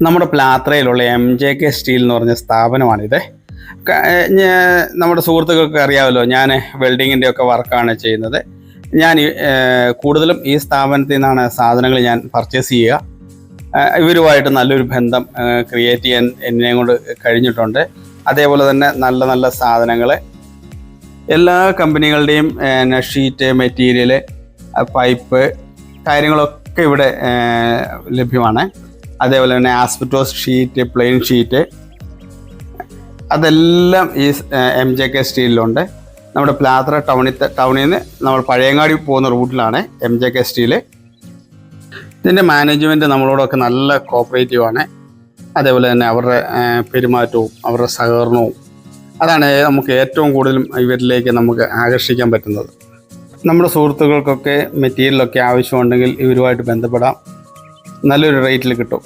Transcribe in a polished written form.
നമ്മുടെ പ്ലാത്രയിലുള്ള MJK steel എന്ന് പറഞ്ഞ സ്ഥാപനമാണിത്. നമ്മുടെ സുഹൃത്തുക്കൾക്ക് അറിയാമല്ലോ, ഞാൻ വെൽഡിങ്ങിൻ്റെ ഒക്കെ വർക്കാണ് ചെയ്യുന്നത്. ഞാൻ കൂടുതലും ഈ സ്ഥാപനത്തിൽ നിന്നാണ് സാധനങ്ങൾ ഞാൻ പർച്ചേസ് ചെയ്യുക. ഇവരുമായിട്ട് നല്ലൊരു ബന്ധം ക്രിയേറ്റ് ചെയ്യാൻ എന്നെ കൊണ്ട് കഴിഞ്ഞിട്ടുണ്ട്. അതേപോലെ തന്നെ നല്ല നല്ല സാധനങ്ങൾ എല്ലാ കമ്പനികളുടെയും ഷീറ്റ്, മെറ്റീരിയൽ, പൈപ്പ് കാര്യങ്ങളൊക്കെ ഇവിടെ ലഭ്യമാണ്. അതേപോലെ തന്നെ ആസ്പെറ്റോസ് ഷീറ്റ്, പ്ലെയിൻ ഷീറ്റ്, അതെല്ലാം ഈ MJK സ്റ്റീലിലുണ്ട്. നമ്മുടെ പ്ലാത്ര ടൗണിൽ നിന്ന് നമ്മൾ പഴയങ്ങാടി പോകുന്ന റൂട്ടിലാണ് MJK സ്റ്റീല്. ഇതിൻ്റെ മാനേജ്മെൻറ്റ് നമ്മളോടൊക്കെ നല്ല കോപ്പറേറ്റീവാണ്. അതേപോലെ തന്നെ അവരുടെ പെരുമാറ്റവും അവരുടെ സഹകരണവും അതാണ് നമുക്ക് ഏറ്റവും കൂടുതലും ഇവരിലേക്ക് നമുക്ക് ആകർഷിക്കാൻ പറ്റുന്നത്. നമ്മുടെ സുഹൃത്തുക്കൾക്കൊക്കെ മെറ്റീരിയലൊക്കെ ആവശ്യമുണ്ടെങ്കിൽ ഇവരുമായിട്ട് ബന്ധപ്പെടാം. നല്ലൊരു റേറ്റിൽ കിട്ടും.